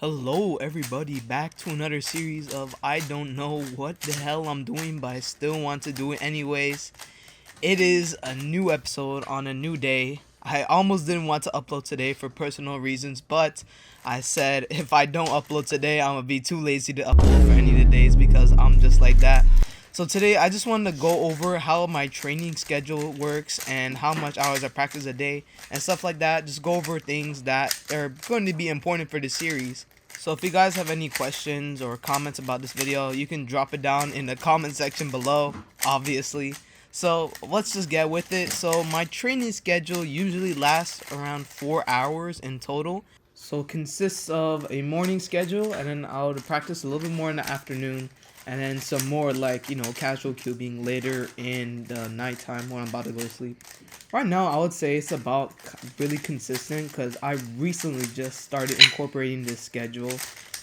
Hello everybody, back to another series of I don't know what the hell I'm doing, but I still want to do it anyways. It is a new episode on a new day. I almost didn't want to upload today for personal reasons, but I said if I don't upload today, I'm gonna be too lazy to upload for any of the days because I'm just like that. So today I just wanted to go over how my training schedule works and how much hours I practice a day and stuff like that. Just go over things that are going to be important for the series. So if you guys have any questions or comments about this video, you can drop it down in the comment section below, obviously. So let's just get with it. So my training schedule usually lasts around 4 hours in total. So it consists of a morning schedule, and then I'll practice a little bit more in the afternoon, and then some more like, casual cubing later in the nighttime when I'm about to go to sleep. Right now, I would say it's about really consistent because I recently just started incorporating this schedule,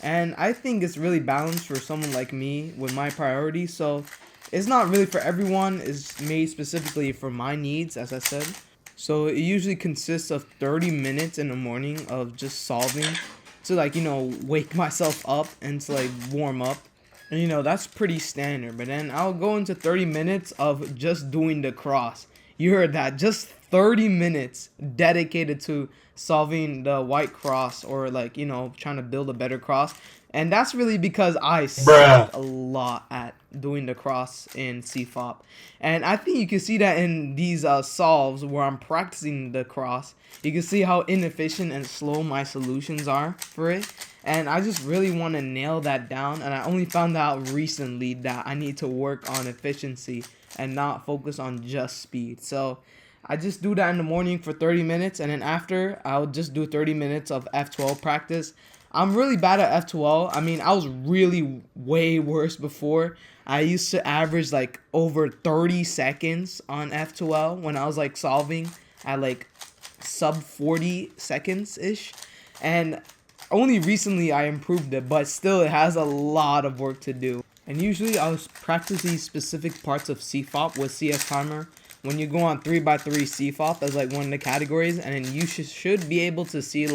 and I think it's really balanced for someone like me with my priorities. So it's not really for everyone. It's made specifically for my needs, as I said. So it usually consists of 30 minutes in the morning of just solving to wake myself up and to warm up. And that's pretty standard. But then I'll go into 30 minutes of just doing the cross. You heard that, just 30 minutes dedicated to solving the white cross, or trying to build a better cross. And that's really because I suck a lot at doing the cross in CFOP. And I think you can see that in these solves where I'm practicing the cross. You can see how inefficient and slow my solutions are for it. And I just really want to nail that down. And I only found out recently that I need to work on efficiency and not focus on just speed. So I just do that in the morning for 30 minutes. And then after, I'll just do 30 minutes of F12 practice. I'm really bad at F12. I mean, I was really way worse before. I used to average over 30 seconds on F12 when I was solving at sub 40 seconds ish. And only recently I improved it, but still it has a lot of work to do. And usually I'll practice these specific parts of CFOP with CS Timer. When you go on 3x3 CFOP as one of the categories, and then you should be able to see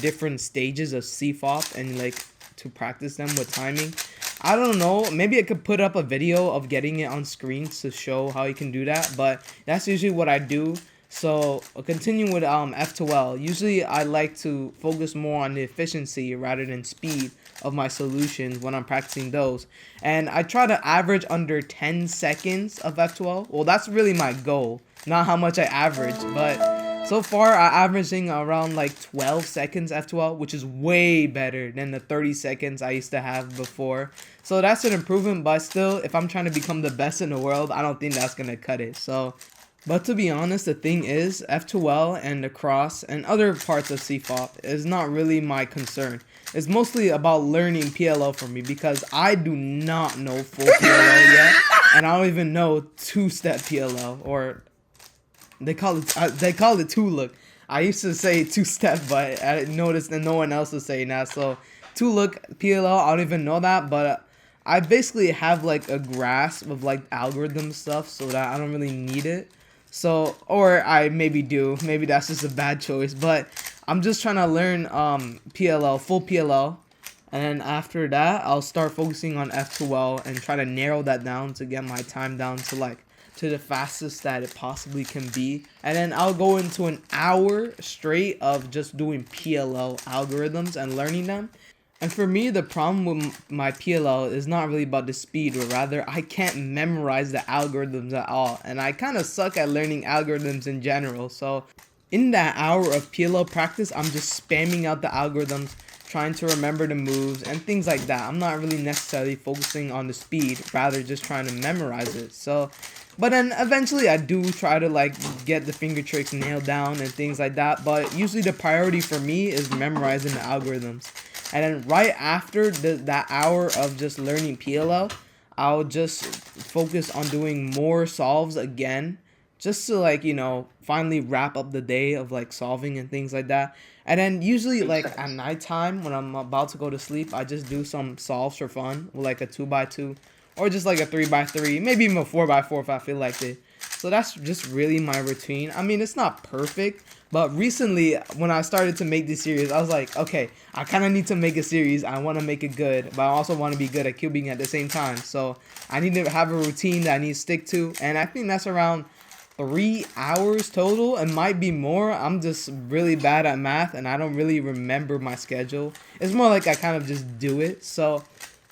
different stages of CFOP and to practice them with timing. I don't know, maybe I could put up a video of getting it on screen to show how you can do that, but that's usually what I do. So continuing with F2L, usually I like to focus more on the efficiency rather than speed of my solutions when I'm practicing those. And I try to average under 10 seconds of F2L. Well, that's really my goal, not how much I average, but so far I'm averaging around 12 seconds F2L, which is way better than the 30 seconds I used to have before. So that's an improvement, but still, if I'm trying to become the best in the world, I don't think that's gonna cut it. But to be honest, the thing is, F2L and the cross and other parts of CFOP is not really my concern. It's mostly about learning PLL for me because I do not know full PLL yet, and I don't even know two-step PLL, or they call it two-look. I used to say two-step, but I noticed that no one else is saying that. So two-look PLL, I don't even know that, but I basically have a grasp of algorithm stuff, so that I don't really need it. So, or I maybe do. Maybe that's just a bad choice. But I'm just trying to learn PLL, full PLL. And then after that, I'll start focusing on F2L and try to narrow that down to get my time down to to the fastest that it possibly can be. And then I'll go into an hour straight of just doing PLL algorithms and learning them. And for me, the problem with my PLL is not really about the speed, but rather I can't memorize the algorithms at all. And I kind of suck at learning algorithms in general. So in that hour of PLL practice, I'm just spamming out the algorithms, trying to remember the moves and things like that. I'm not really necessarily focusing on the speed, rather just trying to memorize it. So, but then eventually I do try to get the finger tricks nailed down and things like that. But usually the priority for me is memorizing the algorithms. And then right after that hour of just learning PLL, I'll just focus on doing more solves again, just to finally wrap up the day of solving and things like that. And then usually at nighttime when I'm about to go to sleep, I just do some solves for fun with a 2x2 or just a 3x3, maybe even a 4x4 if I feel like it. So that's just really my routine. I mean, it's not perfect, but recently when I started to make this series, I was like, okay, I kind of need to make a series. I want to make it good, but I also want to be good at cubing at the same time. So I need to have a routine that I need to stick to, and I think that's around 3 hours total. It might be more. I'm just really bad at math, and I don't really remember my schedule. It's more like I kind of just do it. So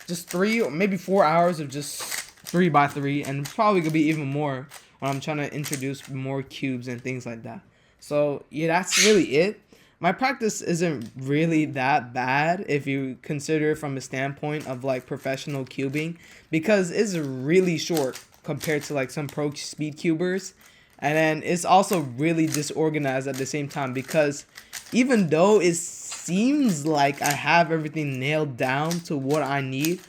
just 3 or maybe 4 hours of just 3 by 3, and it's probably gonna be even more when I'm trying to introduce more cubes and things like that. So yeah, that's really it. My practice isn't really that bad if you consider it from a standpoint of like professional cubing, because it's really short compared to like some pro speed cubers. And then it's also really disorganized at the same time, because even though it seems like I have everything nailed down to what I need,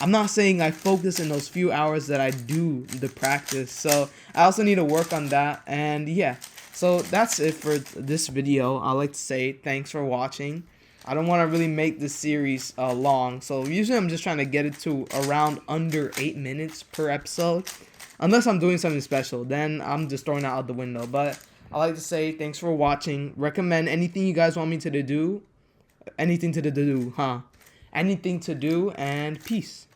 I'm not saying I focus in those few hours that I do the practice. So I also need to work on that. And yeah, so that's it for this video. I'd like to say thanks for watching. I don't want to really make this series long, so usually I'm just trying to get it to around under 8 minutes per episode. Unless I'm doing something special, then I'm just throwing that out the window. But I like to say thanks for watching. Recommend anything you guys want me to do. Anything to do, and peace.